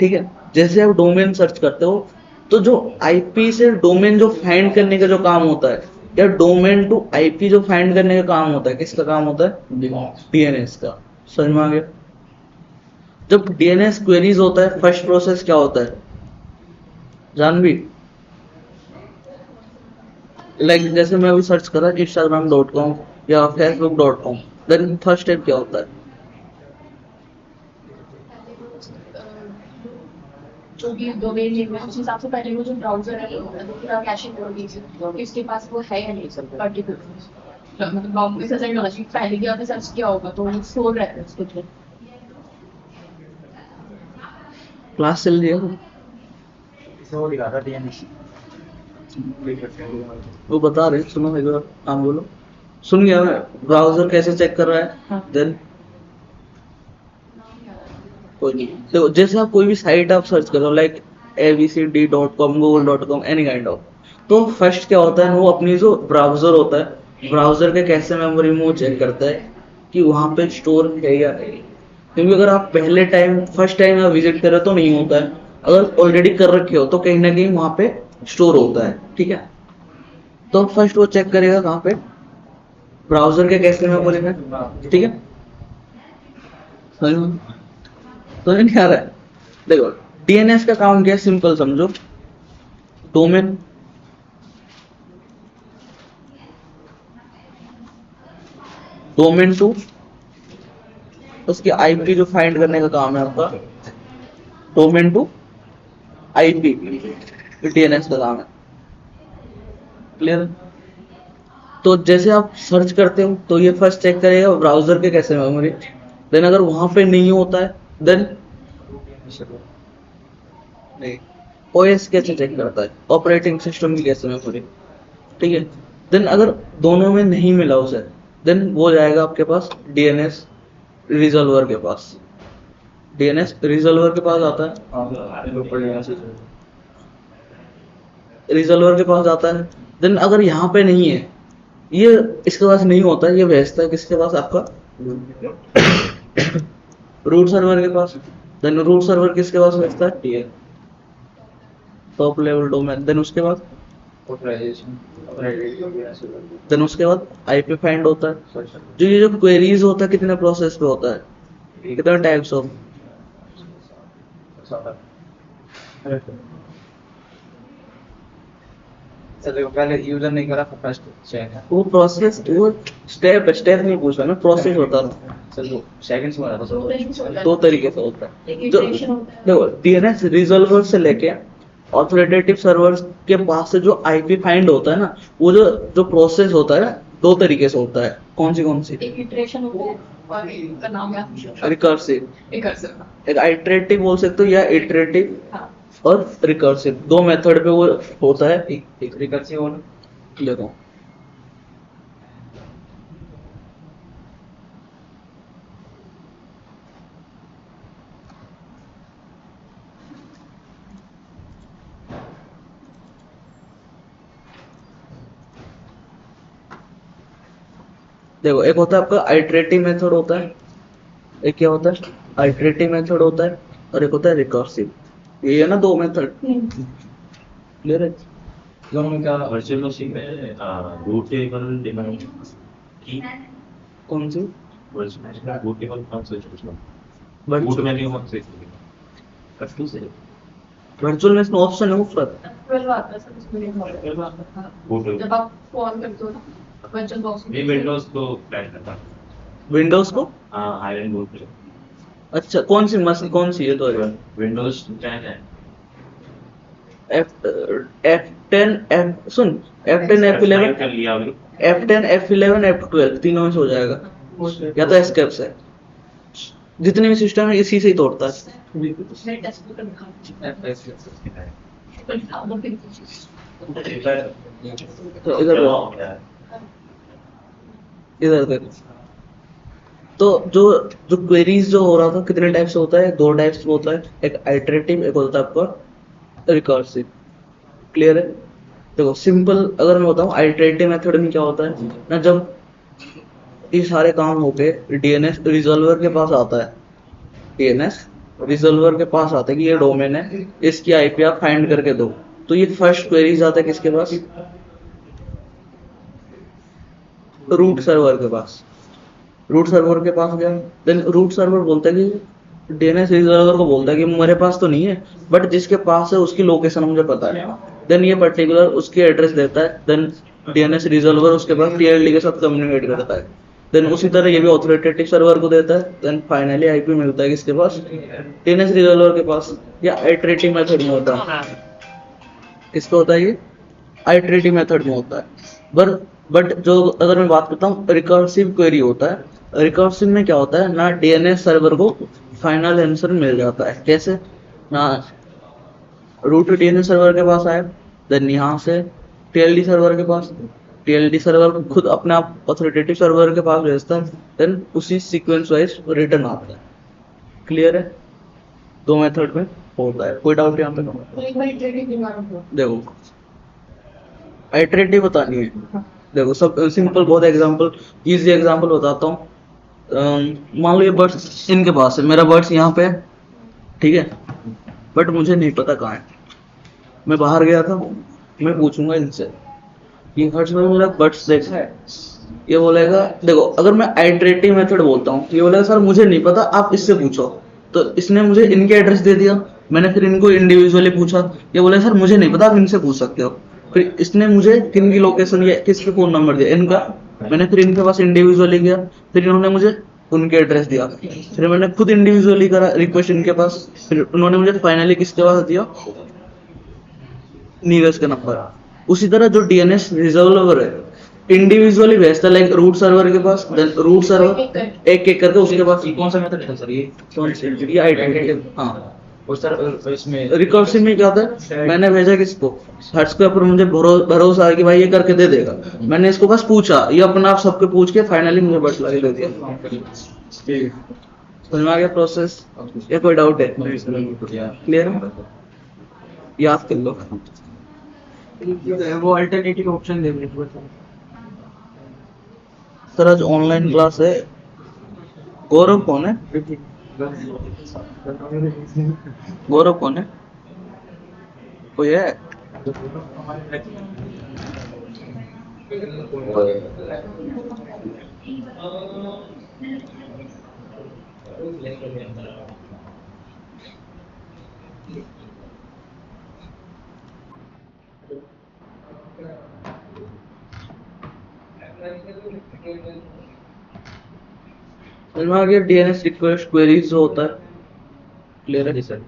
ठीक है? जैसे आप डोमेन सर्च करते हो, तो जो आईपी से डोमेन जो फाइंड करने का जो काम होता है, या डोमेन टू आईपी जो फाइंड करने का काम होता है, किसका काम होता है? डीएनएस का। समझ में आ गया? जब डीएनएस क्वेरीज होता है, फर्स्ट प्रोसेस क्या होता है जानवी? लाइक जैसे मैं अभी सर्च करा instagram.com या facebook.com, देन फर्स्ट स्टेप क्या होता है? जो भी डोमेन नेम है उस हिसाब से पहले वो जो ब्राउजर है वो पूरा कैशिंग कर दीजिए, इसके पास वो है या नहीं सब पर्टिकुलर, मतलब बाउंड्री से सेट होना चाहिए। पहले की आपने सर्च किया होगा तो स्टोर रहता है उसको। क्लास चल रही है वो दिखा रहा डीएनएस। वो बता रहे, सुनो एक बार, हाँ बोलो। सुन गया मैं, ब्राउजर कैसे चेक कर रहा है, हाँ। देन कोई नहीं। देखो जैसे आप कोई भी साइट आप सर्च करो, like abcd.com, google.com, any kind of, तो फर्स्ट क्या होता है, वो अपनी जो ब्राउजर होता है, ब्राउजर के कैशे मेमोरी में वो चेक करता है कि वहां पे स्टोर है या नहीं। क्योंकि अगर आप पहले टाइम फर्स्ट टाइम आप विजिट कर रहे हो तो नहीं होता है, अगर ऑलरेडी कर रखे हो तो कहीं ना कहीं वहां पे स्टोर होता है, ठीक है? तो फर्स्ट वो चेक करेगा कहाँ पे? ब्राउजर के कैशे मेमोरी में, ठीक है? समझ में? समझ नहीं आ रहा है? देखो डीएनएस का काम क्या है, सिंपल समझो। डोमेन, डोमेन टू उसकी आईपी जो फाइंड करने का काम है आपका, डोमेन टू आईपी डीएनएस का काम है। क्लियर? तो जैसे आप सर्च करते हो तो ये फर्स्ट चेक करेगा ब्राउजर के कैसे मेमोरी, देन अगर वहां पे नहीं होता है देन नहीं, ओएस कैसे चेक करता है, ऑपरेटिंग सिस्टम की कैसे मेमोरी, ठीक है? देन अगर दोनों में नहीं मिला उसे, देन वो जाएगा आपके पास डीएनएस रिजॉल्वर के पास। डीएनएस रिजॉल्वर के पास आता है, रिजॉल्वर के पास आता है। देन अगर यहाँ पे नहीं है, ये इसके पास नहीं होता है, ये भेजता है किसके पास? आपका रूट सर्वर के पास। देन रूट सर्वर किसके पास भेजता है? TL, top level domain. Then उसके बाद देन उसके बाद आईपी फाइंड होता है। जो ये जो क्वेरीज होता है कितने प्रोसेस पे होता है, कितने टाइप्स ऑफ? देखो पहले यूजर नहीं करा, फर्स्ट चेक है वो प्रोसेस, वो स्टेप स्टेप नहीं पूछ रहा मैं, प्रोसेस होता है। चलो सेकंड्स में आता है। दो तरीके से होता है। एक जो iteration होता है। देखो डीएनएस रिजॉल्वर से लेके ऑथोरिटेटिव सर्वर के पास से जो आईपी फाइंड होता है ना, वो जो जो प्रोसेस होता है दो तरीके से होता है। कौन सी? एक इटरेशन होता है और एक का नाम है रिकर्सिव। रिकर्सिव। एक आइटरेटिव बोल सकते हो या इटरेटिव हाँ। और रिकर्सिव, दो मेथड पे वो होता है। एक रिकर्सिव होना, देखो देखो एक होता है आपका आइटरेटिव मेथड होता है, एक क्या होता है? आइटरेटिव मेथड होता है, और एक होता है रिकर्सिव। ये है ना दो मेथड, क्लियर है? दोनों में क्या वर्चुअल मशीन में रूट टेबल डिमांड की कौन सी? वर्चुअल मशीन में रूट टेबल कौन सा यूज करना, Virtual- रूट मेन्यू कौन सा यूज करना, कट टू से वर्चुअल में ऑप्शन है ऊपर। 12 आता है सर उसमें लिखा होता है। हाँ। रूट जब आप ऑन करते हो ना वर्चुअल बॉक्स ये विंडोज को प्लान करता विंडोज को? आयरन रूट पे अच्छा कौन सी मशीन, कौन सी है? तो विंडोज 10 है, F10 F सुन, F10 F9 F11 कर लिया अभी, F10 F11 F12 तीनों में से हो जाएगा, या तो एस्केप से। जितने भी सिस्टम है इसी से ही तोड़ता है। उसने टेस्ट बुक दिखा तो इधर इधर देख। तो जो जो क्वेरीज जो हो रहा था कितने टाइप से होता है, दो टाइप से होता है, एक आइटरेटिव, एक होता है आपका रिकर्सिव। क्लियर है? देखो सिंपल अगर मैं बताऊं आइटरेटिव मेथड में क्या होता है ना, जब ये सारे काम होके डीएनएस रिजॉल्वर के पास आता है, डीएनएस रिजॉल्वर के पास आता है कि ये डोमेन है, इसकी आईपी आप फाइंड करके दो, तो ये फर्स्ट क्वेरीज आता है किसके पास, रूट सर्वर के पास। रूट सर्वर के पास गया, देन रूट सर्वर बोलता है कि डीएनएस रिजॉल्वर को बोलता है कि मेरे पास तो नहीं है, बट जिसके पास है उसकी लोकेशन मुझे पता है। देन ये पर्टिकुलर उसकी एड्रेस देता है, देन डीएनएस रिजॉल्वर उसके पास टीएलडी के साथ कम्युनिकेट करता है। देन उसी तरह ये भी ऑथोरिटेटिव सर्वर को देता है, देन फाइनली आईपी मिलता है किसके पास, डीएनएस रिजॉल्वर के पास। या आइटरेटिव मेथड में होता है, किसका होता है ये, आइटरेटिव मेथड में होता है। बट जो अगर मैं बात करता हूँ रिकर्सिव क्वेरी होता है, रिकर्सिव में क्या होता है ना, डीएनएस सर्वर को फाइनल आंसर मिल जाता है। कैसे ना, रूट डीएनएस सर्वर के पास आए, देन यहाँ से टीएलडी सर्वर के पास, टीएलडी सर्वर खुद अपने आप ऑथोरिटेटिव सर्वर के पास भेजता है, देन उसी सीक्वेंस वाइज रिटर्न आता है। क्लियर है? दो मेथड में होता है। कोई डाउट यहाँ पे? तो एक बार इटरेटिव दिमाग में देखो आइटरेटिव बतानी है, देखो सब सिंपल, बहुत एग्जांपल, इजी एग्जांपल बताता हूँ। मान लो ये बर्ड्स इनके पास है, मेरा बर्ड्स यहाँ पे है, ठीक है, बट मुझे नहीं पता कहाँ है। मैं बाहर गया था, मैं पूछूंगा इनसे ये हर्ष में मेरा बर्ड्स देखा है, ये बोलेगा, देखो अगर मैं आइटरेटिव मेथड बोलता हूँ ये बोलेगा सर मुझे नहीं पता, आप इससे पूछो। तो इसने मुझे इनके एड्रेस दे दिया, मैंने फिर इनको इंडिविजुअली पूछा, ये बोले सर मुझे नहीं पता, आप इनसे पूछ सकते हो। फिर इसने मुझे किन की लोकेशन या किसके फोन नंबर दिया, इनका, मैंने फिर इनके पास इंडिविजुअली गया, फिर इन्होंने मुझे उनके एड्रेस दिया, फिर मैंने खुद इंडिविजुअली करा रिक्वेस्ट इनके पास, फिर उन्होंने मुझे फाइनली किसके पास दिया, नीरज का नंबर। उसी तरह जो डीएनएस रिजॉल्वर है इंडिविजुअली भेजता है, लाइक रूट सर्वर के पास, देन रूट सर्वर एक एक करके उसके पास। कौन सा मेथड है सर ये? ये आइडेंटिटी, हाँ। और सर इसमें रिकर्सिव में क्या होता है, मैंने भेजा किसको, हर्ष के ऊपर मुझे भरोसा है कि भाई ये करके दे देगा, मैंने इसको बस पूछा, ये अपने आप सबके पूछ के फाइनली मुझे बस लगा दे दिया। समझ में आ गया प्रोसेस? या कोई डाउट है? क्लियर है? याद कर लो। वो अल्टरनेटिव ऑप्शन दे मेरे को। सर आज ऑनलाइन क्लास है। गौरव कौन है? गौरव कौन है? कोई है? समझ में आ गया? डीएनएस रिक्वेस्ट क्वेरीज जो होता है, क्लियर है? सर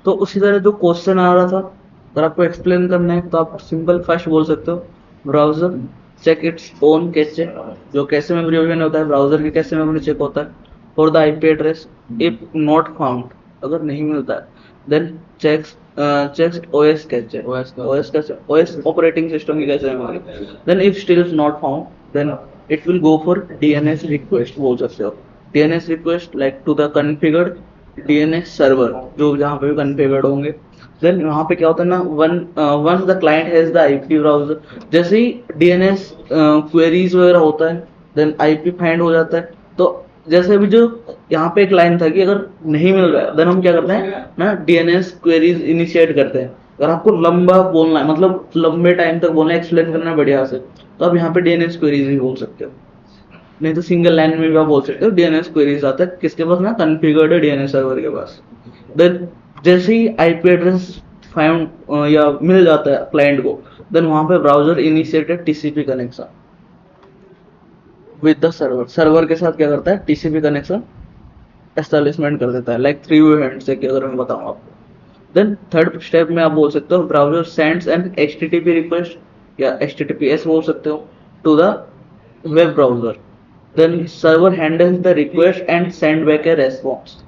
तो उसी तरह जो क्वेश्चन आ रहा था, अगर आपको एक्सप्लेन करना है तो आप सिंपल फर्स्ट बोल सकते हो browser check its own cache, जो कैसे मेमोरी ओपन होता है ब्राउजर की कैसे मेमोरी चेक होता है for the IP address if not found, अगर नहीं मिलता है then checks OS cache, OS operating system की cache memory, then if still not found then it will go for DNS request बोल सकते हो। DNS request like to the configured DNS server, जो जहाँ पे भी कॉन्फ़िगर्ड होंगे। देन वहाँ पे क्या होता है ना, once the client has the IP browser, जैसे ही डीएनएस क्वेरीज वगैरह होता है देन आईपी फाइंड हो जाता है। तो जैसे अभी जो यहाँ पे एक लाइन था कि अगर नहीं मिल रहा है देन हम क्या करते हैं ना, डीएनएस क्वेरीज इनिशिएट करते हैं। अगर आपको लंबा बोलना है, मतलब लंबे टाइम तक बोलना है, एक्सप्लेन करना है बढ़िया से, तो आप यहाँ पे डीएनएस क्वेरीज भी बोल सकते हो, नहीं तो सिंगल लाइन में भी आप बोल सकते हो डीएनएस क्वेरीज आता है किसके पास ना, कॉन्फ़िगर्ड डीएनएस सर्वर के पास। देन जैसे ही आईपी एड्रेस फाइंड या मिल जाता है क्लाइंट को, देन वहां पे browser initiated TCP connection with the server, server के साथ क्या करता है, टीसीपी कनेक्शन एस्टेब्लिशमेंट कर देता है, लाइक 3 वे हैंड से अगर मैं बताऊं आपको। देन थर्ड स्टेप में आप बोल सकते हो browser sends an HTTP request या HTTPS बोल सकते हो to the web browser. Then server handles the request and send back a response.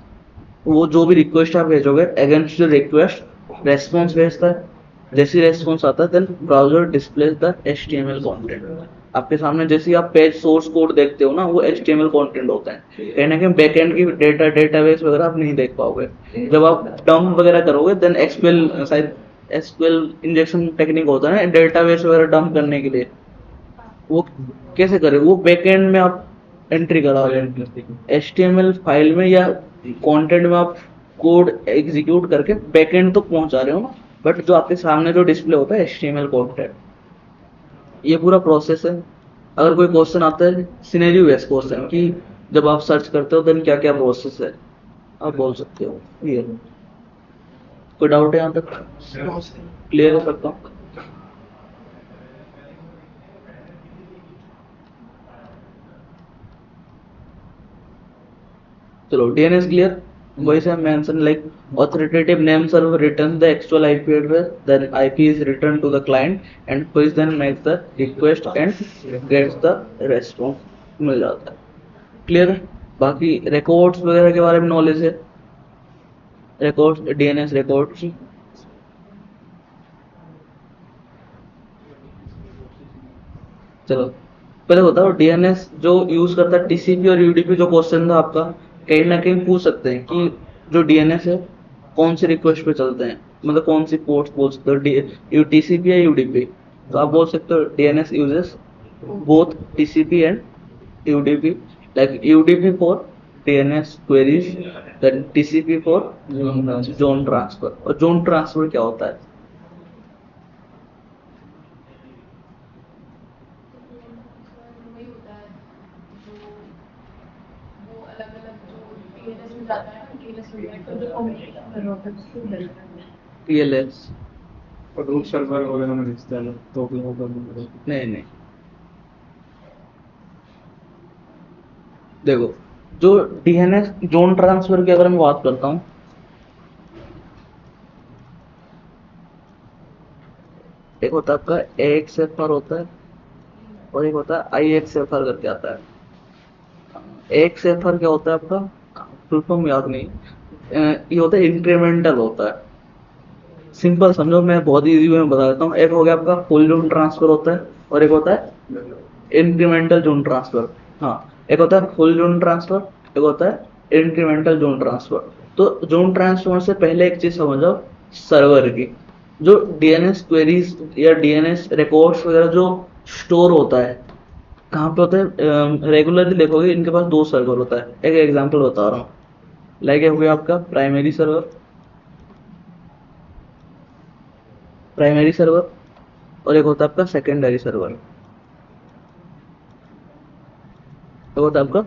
वो जो भी रिक्वेस्ट आप भेजोगे अगेंस्ट द रिक्वेस्ट रेस्पॉन्स भेजता है। जैसे रेस्पॉन्स आता है then browser displays the HTML content. आपके सामने जैसे ही आप पेज सोर्स कोड देखते हो ना, वो HTML कंटेंट होता है। कहीं ना कहीं बैकएंड की डेटाबेस वगैरह आप नहीं देख पाओगे। जब आप डंप वगैरह करोगे देन SQL शायद SQL इंजेक्शन टेक्निक होता है ना डेटाबेस वगैरह डंप करने के लिए, वो कैसे करें? वो बैकएंड में आप एंट्री कराओगे HTML फाइल में या कंटेंट में, आप कोड एग्जीक्यूट करके बैकएंड तक पहुंचा रहे हो ना, बट जो आपके सामने जो डिस्प्ले होता है HTML कंटेंट, ये पूरा प्रोसेस है। अगर कोई क्वेश्चन आता है सिनेरियो बेस्ड क्वेश्चन कि जब आप सर्च करते हो देन क्या क्या प्रोसेस है, आप बोल सकते हो। ये कोई डाउट है यहाँ तक? क्लियर है सकता हूँ? चलो DNS क्लियर। वही से mention like authoritative name server returns the actual IP address, then IP is returned to the client and which then makes the request and gets the response, मिल जाता है। क्लियर है? बाकी रिकॉर्ड्स वगैरह के बारे में नॉलेज है? रिकॉर्ड्स, DNS रिकॉर्ड्स, चलो पहले बताओ DNS जो यूज करता है TCP और UDP। जो क्वेश्चन था आपका, कहीं ना कहीं पूछ सकते हैं कि जो DNS है कौन सी रिक्वेस्ट पे चलते हैं, मतलब कौन सी पोर्ट बोल सकते हो, TCP या UDP। तो आप बोल सकते हो DNS uses both TCP and UDP, like UDP for DNS queries, then TCP for zone transfer. और जोन ट्रांसफर क्या होता है? वही होता है जो वो अलग अलग जो TLS में जाता है, TLS में तो जो कम्युनिकेशन होता है उसको मिलता है। TLS और रूट सर्वर वगैरह में भेजता है तो लोगों का नहीं, देखो जो DNS जोन ट्रांसफर की अगर मैं बात करता हूँ, एक होता है आपका AXFR होता है और एक होता है IXFR करके आता है। AXFR क्या होता है आपका? फुल फॉर्म याद नहीं। ये होता है इंक्रीमेंटल होता है। सिंपल समझो, मैं बहुत इजी वे में बता देता हूँ। एक हो गया आपका फुल जोन ट्रांसफर होता है और एक होता है इंक्रीमेंटल जोन ट्रांसफर। हाँ, एक होता है फुल जोन ट्रांसफर, एक होता है इंक्रीमेंटल जोन ट्रांसफर। तो जोन ट्रांसफर से पहले एक चीज समझो, सर्वर की जो DNS क्वेरीज या DNS रिकॉर्ड्स वगैरह जो स्टोर होता है कहाँ पे होता है? रेगुलरली देखोगे इनके पास दो सर्वर होता है। एक एग्जांपल बता रहा हूँ, लाइक हो गया आपका प्राइमरी सर्वर और एक होता है आपका सेकेंडरी सर्वर। एक होता है आपका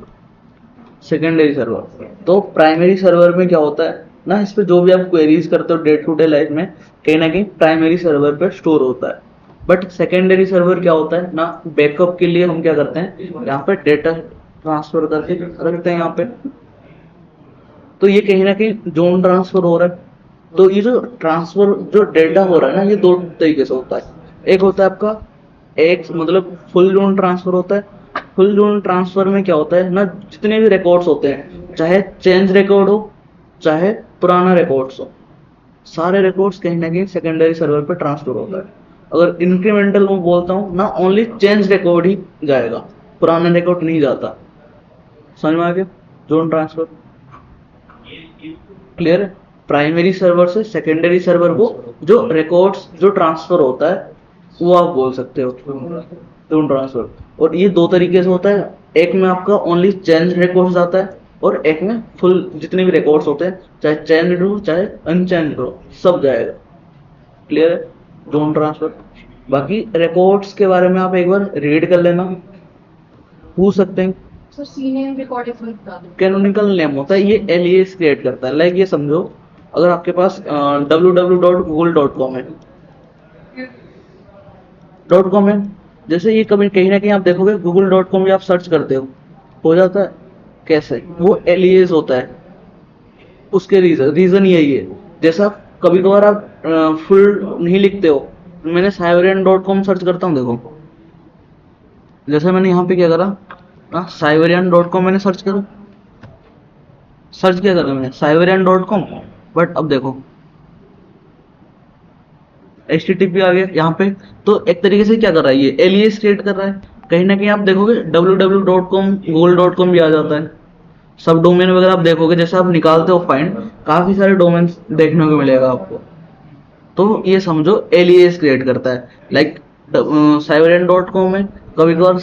सेकेंडरी सर्वर। तो प्राइमरी सर्वर में क्या होता है ना, इस पे जो भी आप क्वेरीज करते हो डे टू डे लाइफ में, कहीं ना कहीं प्राइमरी सर्वर पे स्टोर होता है। बट सेकेंडरी सर्वर क्या होता है ना, बैकअप के लिए हम क्या करते हैं, यहाँ पे डेटा ट्रांसफर करके रखते हैं यहाँ पे। तो ये कहीं ना कहीं जोन ट्रांसफर हो रहा है। तो ये जो ट्रांसफर जो डेटा हो रहा है ना, ये दो तरीके से होता है। एक होता है आपका एक मतलब फुल जोन ट्रांसफर होता है। फुल जोन ट्रांसफर में क्या होता है ना, जितने भी रिकॉर्ड्स होते हैं, चाहे चेंज रिकॉर्ड हो चाहे पुराना रिकॉर्ड्स हो, सारे रिकॉर्ड्स कहीं ना कहीं सेकेंडरी सर्वर पे ट्रांसफर होता है। अगर इंक्रीमेंटल में बोलता हूँ ना, ओनली चेंज रिकॉर्ड ही जाएगा, पुराना रिकॉर्ड नहीं जाता। समझ में आ गया? जोन ट्रांसफर क्लियर है? प्राइमरी सर्वर से सेकेंडरी सर्वर को जो रिकॉर्ड्स जो ट्रांसफर होता है वो आप बोल सकते हो जोन ट्रांसफर। और ये दो तरीके से होता है, एक में आपका ओनली चेंज रिकॉर्ड्स आता है और एक में फुल जितने भी रिकॉर्ड्स होते हैं, चाहे चेंज हो चाहे अनचेंज हो, सब जाएगा। क्लियर है? Zone transfer. बाकी रिकॉर्ड्स के बारे में आप एक बार रीड कर लेना, पूछ सकते हैं। सर सीनेम रिकॉर्डिंग बता दो। कैनोनिकल नेम होता है, ये एलियास क्रिएट करता है। लाइक ये समझो, अगर आपके पास www.google.com है, .com है, जैसे ये कभी कहीं ना कहीं आप देखोगे google.com भी आप सर्च करते हो जाता है। कैसे? वो एलियास होता है, उसके रीजन यही है। जैसा कभी कभार आप फुल नहीं लिखते हो मैंने साइबेरियन.com सर्च करता हूँ, देखो जैसे मैंने यहाँ पे क्या करा, साइबेरियन.com मैंने सर्च किया मैंने साइबेरियन.com, बट अब देखो HTTP आ गया यहाँ पे। तो एक तरीके से क्या कर रहा है, ये एलियास क्रिएट कर रहा है। कहीं ना कहीं आप देखोगे www.com google.com भी आ जाता है। सब डोमेन वगैरह आप देखोगे, जैसे आप निकालते हो फाइंड, काफी सारे डोमेन देखने को मिलेगा आपको। तो ये समझो एलियास क्रिएट करता है। लाइक साइबेरियन.com में कभी कभार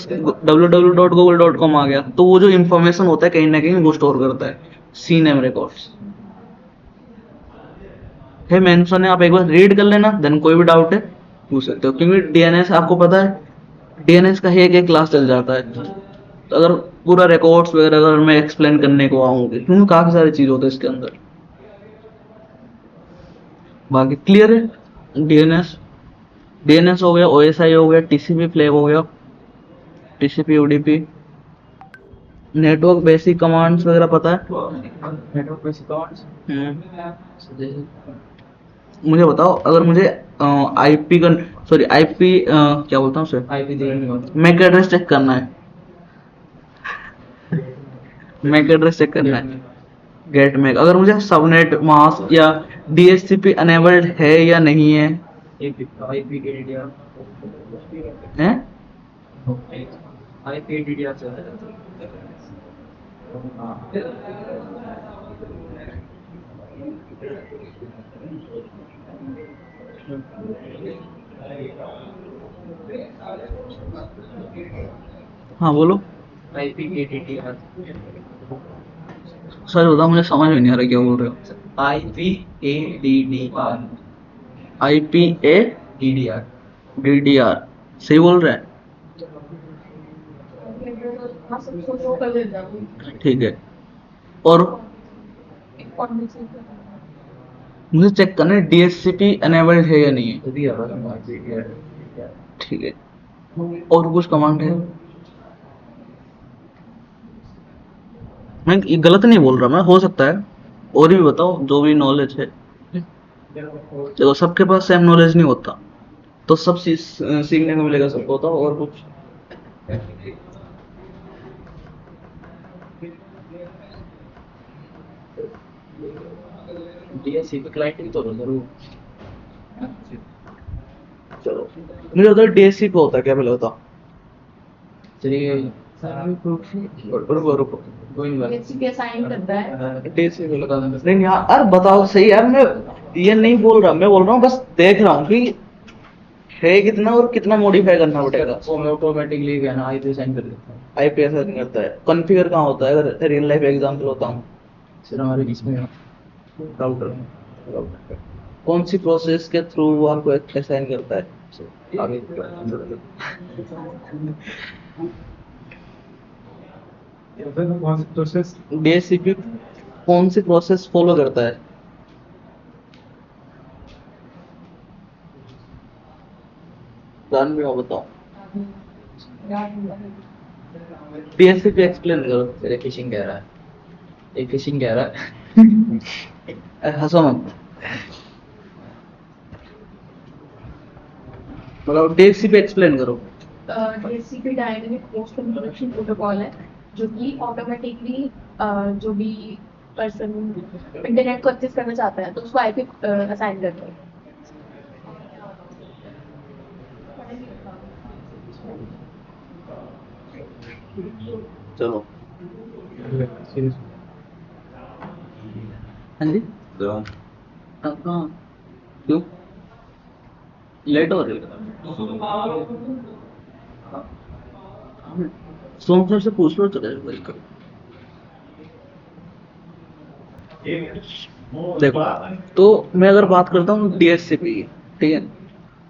www.google.com आ गया, तो वो जो इंफॉर्मेशन होता है कहीं ना कहीं वो स्टोर करता है, सीनेम रिकॉर्ड्स है मेंशन है। आप एक बार रीड कर लेना, देन कोई भी डाउट है पूछ सकते हो, क्योंकि डीएनएस आपको पता है डीएनएस का एक एक क्लास चल जाता है। तो अगर पूरा रिकॉर्ड्स वगैरह अगर मैं एक्सप्लेन करने को आऊंगी, क्योंकि काफी सारी चीज होते हैं इसके अंदर। बाकी क्लियर है। डीएनएस हो गया, ओएसआई हो गया, टीसीपी फ्लैग हो गया, TCP UDP, network basic commands वगैरह पता है। नेटवर्क बेसिक कमांड्स मुझे बताओ, अगर मुझे आईपी का सॉरी आईपी क्या बोलता हूँ उसे, आईपी मैक एड्रेस चेक करना है, मैक एड्रेस चेक करना है, गेट मैक। अगर मुझे सबनेट मास्क या डीएचसीपी अनेबल्ड है या नहीं है, आईपी एडीडीआर हैं? आईपी एडीडीआर से हाँ बोलो। आईपी एडीडीआर सर बताओ, मुझे समझ में नहीं आ रहा क्या बोल रहे हो। आईपी एडीडीआर आईपी ए डीडीआर DDR सही बोल रहे हैं? हाँ, सबको शो कर देता हूँ। ठीक है। और मुझे चेक करना है डीएचसीपी अनेबल्ड है या नहीं है। ठीक है। और कुछ कमांड है? मैं ये गलत नहीं बोल रहा, मैं हो सकता है और भी बताओ जो भी नॉलेज है। देखो सबके पास सेम नॉलेज नहीं होता, तो सब सीखने को मिलेगा सबको। बताओ और कुछ। डीएचसीपी क्लाइंट ही तो जरूर। चलो मुझे बताओ डीएचसीपी होता है क्या, पहले बताओ। चलिए रुको गोइंग बैक DHCP असाइन करता है। डीएचसीपी नहीं यार, अरे बताओ सही यार। मैं ये नहीं बोल रहा, मैं बोल रहा हूँ बस देख रहा हूँ कि है कितना और कितना मॉडिफाई करना पड़ेगा। वो मैं ऑटोमेटिकली क्या ना आईपी साइन कर देता हूँ। आईपीएस करता है। कॉन्फ़िगर कहाँ होता है, अगर रियल लाइफ एग्जांपल होता हूँ। सर हमारे इसमें राउटर कौन सी प्रोसेस के थ्रू वो आपको असाइन करता है? आगे प्रोसेस डीएचसीपी कौन सी प्रोसेस फॉलो करता है? जान भी हो बताओ। डीएचसीपी एक्सप्लेन करो। तेरे फिशिंग कह रहा है, एक फिशिंग कह रहा है। हंसो मत। मतलब डीएचसीपी एक्सप्लेन करो। DHCP dynamic host configuration protocol है, जो कि ऑटोमेटिकली जो भी पर्सन इंटरनेट को एक्सेस करना चाहता है तो उसको आईपी असाइन करता है। चलो हाँ जी। कहाँ क्यों लेट हो रही है? सोम सर से पूछ लो चलेगा। देखो तो मैं अगर बात करता हूँ डीएचसीपी की, ठीक है,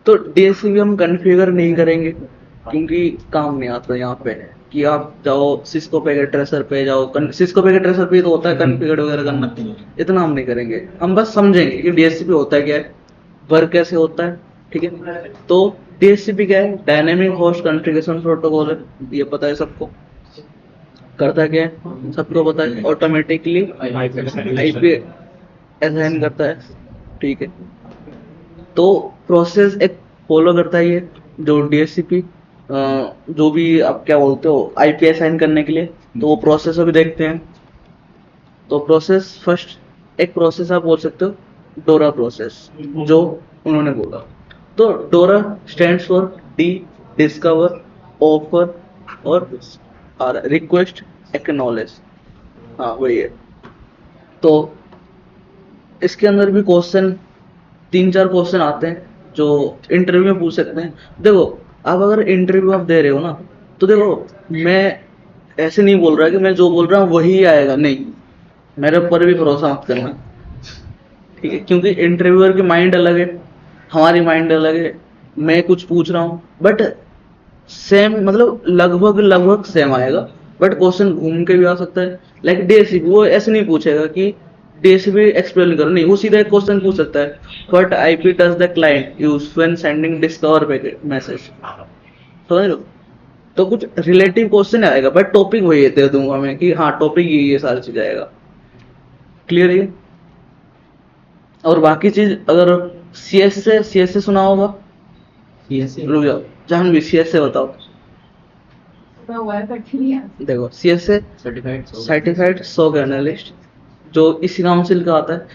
तो डीएचसीपी हम कॉन्फ़िगर नहीं करेंगे क्योंकि काम नहीं आता यहाँ पे कि आप जाओ सिस्को पैकेट ट्रेसर पे जाओ। सिस्को पैकेट ट्रेसर पे तो होता है कॉन्फ़िगर वगैरह करना, इतना हम नहीं करेंगे। हम बस समझेंगे कि डीएचसीपी होता है क्या है, वर्क कैसे होता है, ठीक है। तो डीएचसीपी क्या है? डायनेमिक होस्ट कॉन्फ़िगरेशन प्रोटोकॉल है, ये पता है सबको। करता क्या है सबको पता है, ऑटोमेटिकली आईपी असाइन करता है, ठीक है। तो प्रोसेस एक फॉलो करता है ये जो डीएससीपी, जो भी आप क्या बोलते हो आईपी साइन करने के लिए, तो वो प्रोसेस अभी देखते हैं। तो प्रोसेस फर्स्ट, एक प्रोसेस आप बोल सकते हो डोरा प्रोसेस, जो उन्होंने बोला। तो डोरा stands for D, discover, offer और आर, रिक्वेस्ट, एक्नॉलेज। हाँ वही है। तो इसके अंदर भी क्वेश्चन 3-4 क्वेश्चन आते हैं जो इंटरव्यू में पूछ सकते हैं। देखो आप अगर इंटरव्यू आप दे रहे हो ना, तो देखो मैं ऐसे नहीं बोल रहा कि मैं जो बोल रहा हूँ वही आएगा, नहीं, मेरे ऊपर भी भरोसा मत करना, ठीक है? क्योंकि इंटरव्यूअर की माइंड अलग है, हमारी माइंड अलग है। मैं कुछ पूछ रहा हूँ बट सेम, मतलब लगभग सेम आएगा, बट क्वेश्चन घूम के भी आ सकता है। लाइक डीएससीपी, वो ऐसे नहीं पूछेगा कि डीएससीपी एक्सप्लेन करो, नहीं, वो सीधा एक क्वेश्चन पूछ सकता है, what IP does the client use when sending discover packet message, समझ लो? तो कुछ रिलेटिव क्वेश्चन आएगा, बट टॉपिक वही दे दूंगा मैं कि हाँ टॉपिक ये सारी चीज आएगा। क्लियर है? और बाकी चीज अगर सीएस से सुना होगा, रुक जाओ जानवी, सीएस से बताओ। मैं हुआ है but नहीं आता। देखो सीएस से सर्टिफाइड SOC एनालिस्ट, जो इसी नाम से लिखा आता है।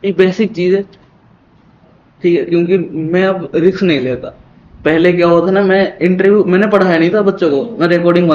ये बेसिक चीज है, ठीक है? क्योंकि मैं अब रिस्क नहीं लेता। पहले क्या होता ना, मैं इंटरव्यू मैंने पढ़ाया नहीं था बच्चों को, मैं रिकॉर्डिंग